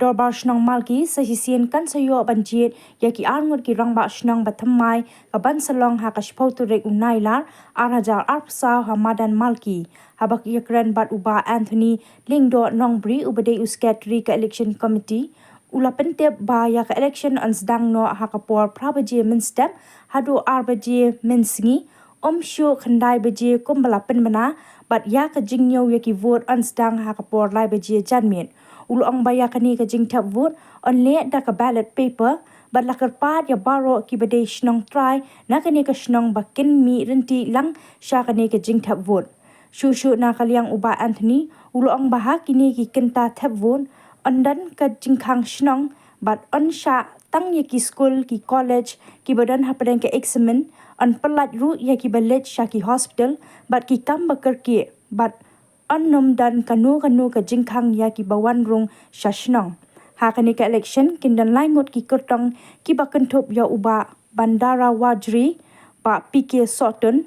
dorbar shnong malki sahisian kan sayo banjit yaki arngut ki rangba shnong bathamai kaban salong hakashpau turek unailar arhajar arpsa hamadan malki habak yakran bat uba Anthony Lingdo Nongbri ubade uskatri ka election committee ula pentep ba ya ka election ansdang no hakapor prabaje minstep hadu arbaje minsingi omshu khandai baje kumbala penmana bat ya ka jingnyo yaki vote ansdang hakapor lai baje janmin ulu ang baya kani ka jing tap vote on le da ka ballot paper bat lakar pat ya baro ki bade shnong try na kani ka shnong bakin mi renti lang sha kani ka jing tap vote shu na kaliang uba Anthony ulu ang baha kini ki kenta tap vote ondan ka jingkhang shnong bat on sha tang ya ki school ki college ki badan hapadan ka examen on pelat ru ya ki ballet sha ki hospital bat ki kam bakar ki bat annum dan kanu ka jingkhang ya ki bawan rung shashnong hakani ka election kindan laingot ki kertong ki bakenthop ya uba bandara wajri ba PK Soton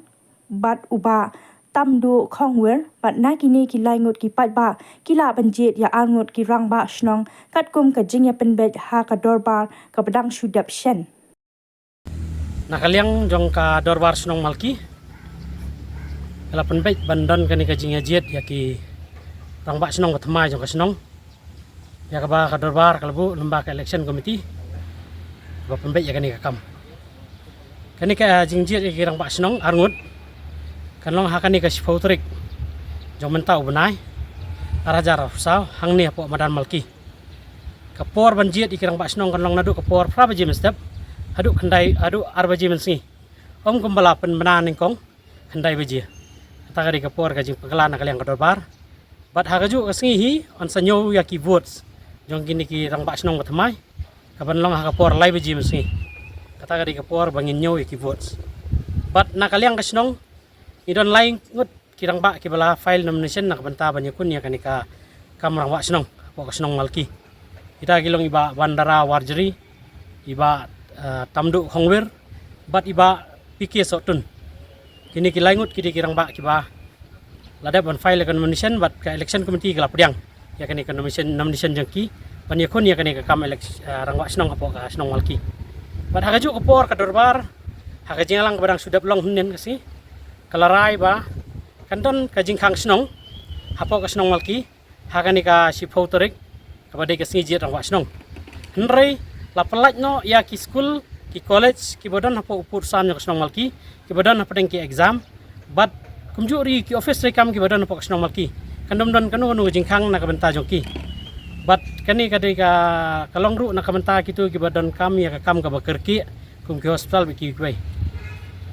bat uba tamdu khongwer bat nakini ki laingot ki patba kila banjit ya angot ki rangba shnong katkum ka jingya penbet ha ka dorbar ka badang shudap shen nakaliang jong ka dorbar shnong malki kala penbet bandon kani ka jingya jet ya ki rangba shnong batma jong ka shnong ya ka ba ka dorbar kalbu lembaga election committee ba penbet ya kani ka kam kani ka jingjet ya ki rangba shnong arngut kanlong hakani ka sipotrik jong mentau benai arajar usau hangni apo madan malki kapor banjit ikirang basnong kanlong nadu kapor prabaji mestep adu khandai adu arbaji mensi om kumbala pen menan kong khandai baji kata kadi kapor ka jing pagala na kaliang kadorbar bat hagaju kasngi hi on sanyo ya ki votes jong kini ki rang basnong batmai kaban long hakapor lai baji mensi kata kadi kapor bangin nyo ya ki votes bat na kaliang kasnong idon lain ngut kirang ba kibala file nomination nak banta banyakun ya kanika kamrang wa snong po snong malki kita gilong iba bandara warjeri iba tamdu hongwer bat iba PK Soton kini kilaingut kidi kirang ba kiba lada ban file nomination bat ka election committee kala pediang ya kanika nomination jengki banyakun ya kanika kam election rangwa snong po ka snong malki bat hagaju kopor ka dorbar hagajingalang badang sudap long hunen kasi kalarai ba kanton ka jingkhang snong hapo ka snong malki hakani ka siphotorik kabade ka singi jet rangwa snong hnrei la pelat no ya ki school ki college ki bodan hapo upur sam ka snong malki ki bodan hapo ki exam bat kumjuri ki office rekam ki bodan hapo ka snong malki kandom don kanu jingkhang na ka benta jongki bat kani kade ka kalongru na ka benta kitu ki bodan kam ya ka kam ka bakerki kum ki hospital ki kwai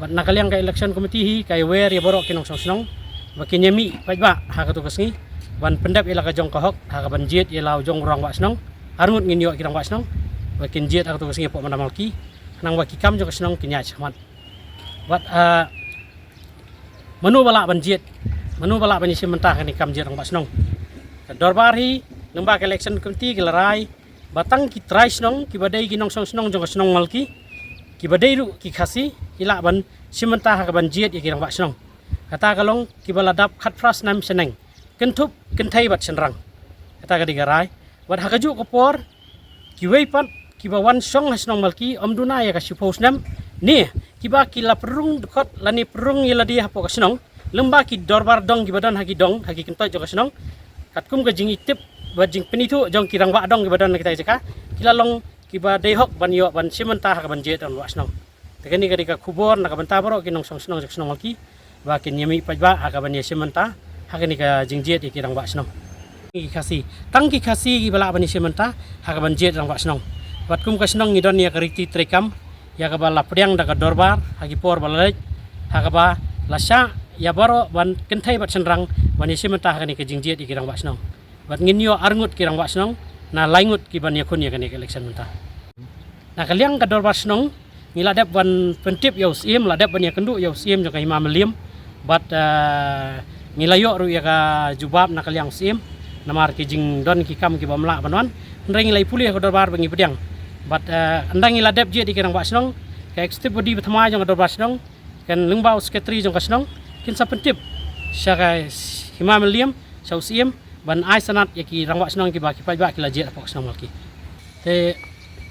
bat nakaliang ka election committee hi kay wer ya borok kinong sosnong bakin yami pajba ha ka tugasngi ban pendap ila ka jong kahok ha ka banjit ila jong rang wasnong arngut nginyo kirang wasnong bakin jet ha ka tugasngi po manamalki nang waki kam jong kasnong kinya chmat bat manu bala banjit manu bala banyi mentah kani kam jet rang wasnong ka dorbar hi lembaga election committee gelarai batang ki trai snong ki badai kinong sosnong jong kasnong malki ki badai ru ki khasi ila ban simenta ha ban jet ya kirang basnong kata kalong ki baladap khat pras nam seneng kentup kentai bat senrang kata ka digarai wat hakaju kopor ki wei pat ki bawan song hasnong malki omduna ya ka sipos nam ni ki ba ki la perung dekot lani perung ila dia hapo kasnong lemba ki dorbar dong ki badan haki dong haki kentai jo kasnong katkum ka jing itip bajing penitu jong kirang ba dong ki badan kita jeka kilalong kiba dehok ban yo ban simenta ha ban jet on wasnong tekeni kadi ka kubor na ka banta baro kinong song snong malki ba kin yemi pajba ha ka ban simenta ha kini ka jingjet ikirang wasnong ki khasi tangki khasi ki bala ban simenta ha ka ban jet rang wasnong bat kum ka snong ngidon ya kariti trekam ya ka bala pediang da ka dorbar ha ki por balaj ha ka ba lasha ya baro ban kentai bat senrang ban simenta ha kini ka jingjet ikirang wasnong bat nginyo arngut kirang wasnong na laingut ki ban yakun ya kani election mentah na kaliang ka dorbar snong ngiladap ban pentip ya usim ladap ban ya kendu ya usim jong ka hima meliam bat ngilayo ru ya ka jubab na kaliang usim namar ki jing don ki kam ki bamla banwan ndring ngilai puli ka dorbar bangi pediang bat andang ngiladap je di kirang basnong ka executive body betama jong ka dorbar snong kan lengbau secretary jong ka snong kin sa pentip sya ka hima meliam sa usim ban ai sanat yaki rangwa snong ki ba ki pai ba ki la jet apok snong malki te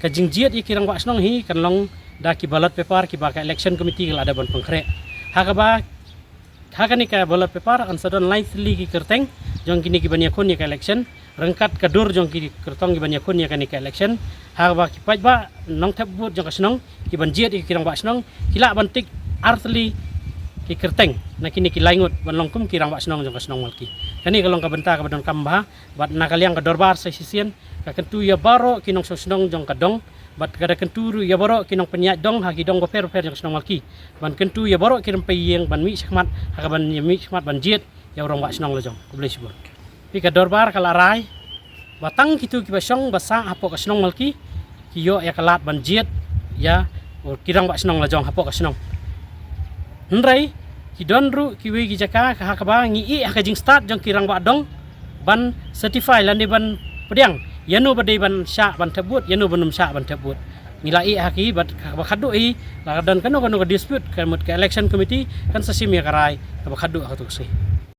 ka jing jet yaki rangwa snong hi kan long da ki ballot paper ki ba ka election committee kala ada ban pengkre hakani ka ballot paper an sadon line sli ki kerteng jong kini ki banya kon ya ka election rengkat kadur jong ki kertong ki banya kon ya kani ka election haba ki pai ba nong thap but jong ka snong ki ban jet ki rangwa snong kila ban tik artli ki kerteng na kini ki laingut ban longkum ki rangwa snong jong ka snong malki kani kalong ka benta ka badon kamba bat nakaliang ka dorbar sa sisien ka kentu ya baro kinong snong jong ka dong bat kada kenturu ya baro kinong penyat dong hagi dong goper jong snong malki ban kentu ya baro kirim peyeng ban mi sakmat ha ban mi sakmat ban jet ya rangwa snong lo jong ko boleh sebut pi ka dorbar kala rai batang kitu ki basong basa hapo ka snong malki ki yo ya kalat ban jet ya kirang ba snong lo jong hapo ka snong Nrai ki donru ki we ki jaka ka hakaba ngi i jing start jong kirang ba dong ban certify lan ban pediang yanu badai ban sya ban tebut yanu banum sya ban tebut ngila i haki bat ka khadu i la dan kanu ka dispute ka election committee kan sasim ya karai ka khadu ka tu